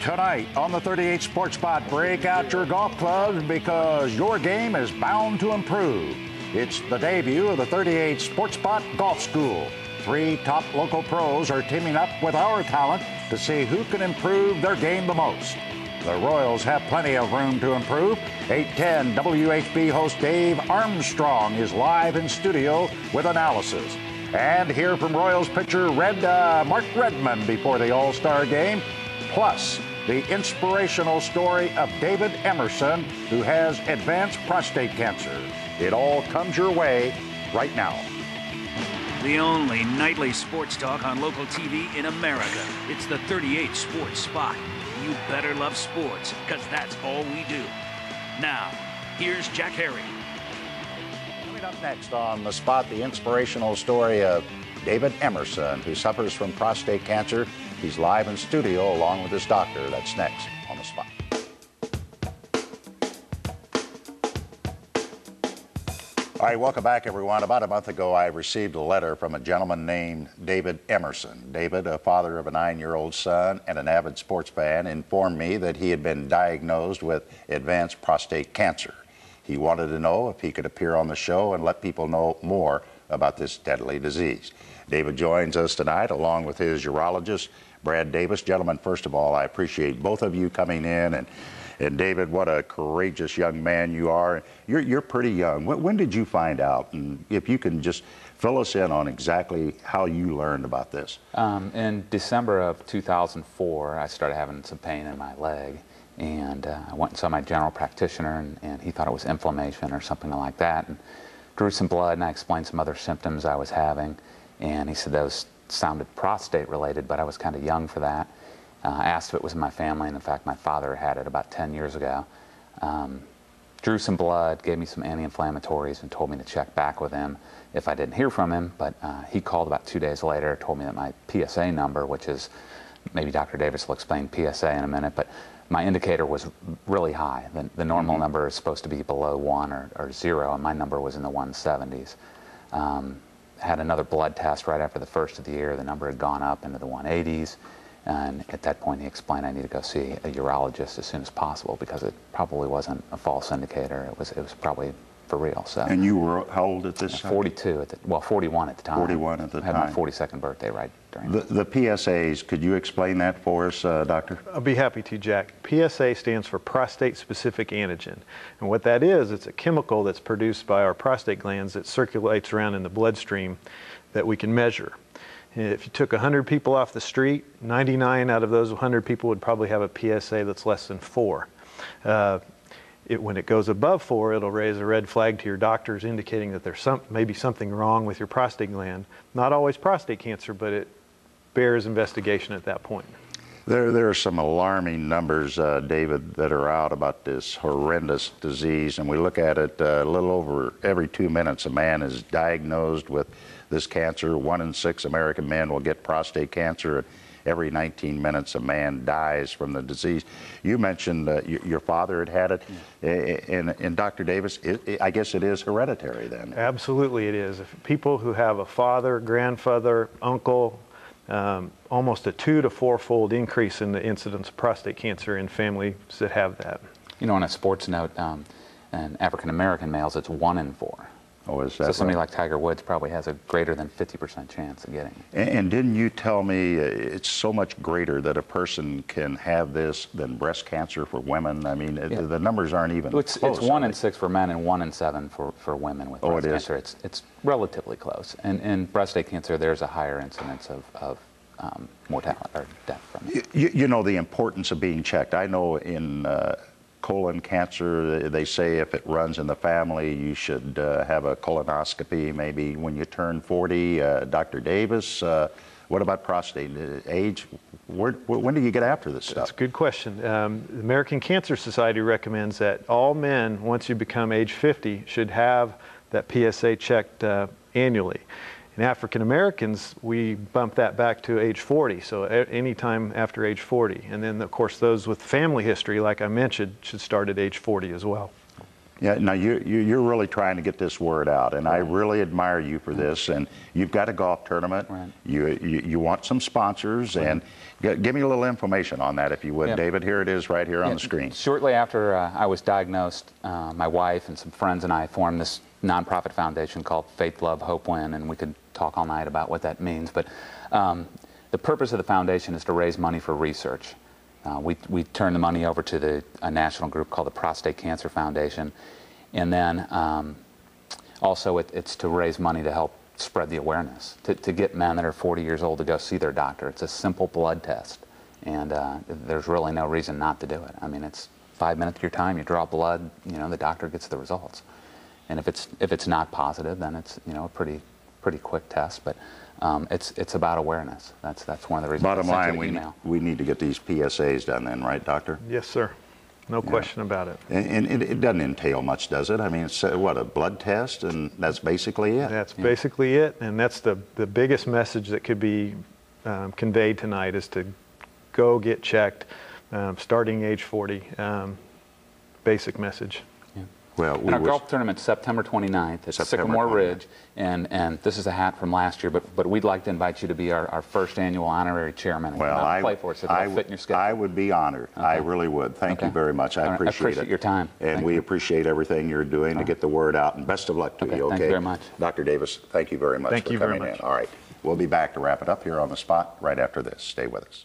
Tonight on the 38 Sports Spot, break out your golf clubs because your game is bound to improve. It's the debut of the 38 Sports Spot Golf School. 3 top local pros are teaming up with our talent to see who can improve their game the most. The Royals have plenty of room to improve. 810 WHB host Dave Armstrong is live in studio with analysis. And hear from Royals pitcher Mark Redmond before the All-Star game. Plus, the inspirational story of David Emerson, who has advanced prostate cancer. It all comes your way right now. The only nightly sports talk on local TV in America. It's the 38 Sports Spot. You better love sports, because that's all we do. Now, here's Jack Harry. Coming up next on The Spot, the inspirational story of David Emerson, who suffers from prostate cancer. He's live in studio along with his doctor. That's next on The Spot. All right, welcome back, everyone. About a month ago, I received a letter from a gentleman named David Emerson. David, a father of a 9-year-old son and an avid sports fan, informed me that he had been diagnosed with advanced prostate cancer. He wanted to know if he could appear on the show and let people know more about this deadly disease. David joins us tonight along with his urologist, Brad Davis. Gentlemen, first of all, I appreciate both of you coming in. And David, what a courageous young man you are. You're pretty young. When did you find out? And if you can just fill us in on exactly how you learned about this. In December of 2004, I started having some pain in my leg. And I went and saw my general practitioner, and he thought it was inflammation or something like that. And drew some blood, and I explained some other symptoms I was having. And he said those sounded prostate related, but I was kind of young for that. I asked if it was in my family, and in fact my father had it about 10 years ago. Drew some blood, gave me some anti-inflammatories, and told me to check back with him if I didn't hear from him. But he called about 2 days later, told me that my PSA number, which is, maybe Dr. Davis will explain PSA in a minute, but my indicator was really high. The normal number is supposed to be below 1 or 0, and my number was in the 170s. Had another blood test right after the first of the year. The number had gone up into the 180s. And at that point, he explained I need to go see a urologist as soon as possible because it probably wasn't a false indicator. It was probably for real. So. And you were how old at this time? 42 well, 41 at the time. 41 at the time. I had my 42nd birthday right during the PSAs. Could you explain that for us, Doctor? I'll be happy to, Jack. PSA stands for prostate-specific antigen. And what that is, it's a chemical that's produced by our prostate glands that circulates around in the bloodstream that we can measure. If you took 100 people off the street, 99 out of those 100 people would probably have a PSA that's less than 4. When it goes above 4, it'll raise a red flag to your doctors indicating that there's maybe something wrong with your prostate gland. Not always prostate cancer, but it bears investigation at that point. There are some alarming numbers, David, that are out about this horrendous disease, and we look at it a little over every 2 minutes. A man is diagnosed with this cancer. 1 in 6 American men will get prostate cancer, and every 19 minutes a man dies from the disease. You mentioned your father had it, and Dr. Davis, I guess it is hereditary then. Absolutely it is. If people who have a father, grandfather, uncle, almost a 2 to 4-fold increase in the incidence of prostate cancer in families that have that. You know, on a sports note, in African-American males, it's 1 in 4. Oh, is that so somebody right? like Tiger Woods probably has a greater than 50% chance of getting it. And didn't you tell me it's so much greater that a person can have this than breast cancer for women? I mean, yeah. The numbers aren't even close. It's 1 in 6 for men and 1 in 7 for women with breast cancer. It's relatively close. And in prostate cancer, there's a higher incidence of mortality or death from it. You know the importance of being checked. I know in colon cancer, they say if it runs in the family, you should have a colonoscopy maybe when you turn 40. Dr. Davis, what about prostate age? When do you get after this stuff? That's a good question. The American Cancer Society recommends that all men, once you become age 50, should have that PSA checked annually. In African Americans, we bump that back to age 40, so any time after age 40. And then, of course, those with family history, like I mentioned, should start at age 40 as well. Yeah, no, you're really trying to get this word out, and I really admire you for this. And you've got a golf tournament. Right. You want some sponsors, and give me a little information on that, if you would, David. Here it is, right here on the screen. Shortly after I was diagnosed, my wife and some friends and I formed this nonprofit foundation called Faith, Love, Hope, Win, and we could talk all night about what that means. But the purpose of the foundation is to raise money for research. We turn the money over to a national group called the Prostate Cancer Foundation, and then also it's to raise money to help spread the awareness, to get men that are 40 years old to go see their doctor. It's a simple blood test, and there's really no reason not to do it. I mean, it's 5 minutes of your time, you draw blood, you know, the doctor gets the results. And if it's not positive, then it's, you know, a pretty quick test, but it's about awareness. That's one of the reasons. Bottom line, we need to get these PSAs done then, right, doctor? Yes, sir. No question about it. And it doesn't entail much, does it? I mean, it's what, a blood test, and that's basically it? That's basically it, and that's the biggest message that could be conveyed tonight, is to go get checked, starting age 40. Basic message. Well, our golf tournament's September 29th at Sycamore Ridge, and this is a hat from last year, but we'd like to invite you to be our first annual honorary chairman. Well, play for us if it'll fit in your schedule. I would be honored. Okay. I really would. Thank you very much. I appreciate it. Your time. And we appreciate everything you're doing to get the word out, and best of luck to you, okay? Thank you very much. Dr. Davis, thank you very much for coming in. All right. We'll be back to wrap it up here on The Spot right after this. Stay with us.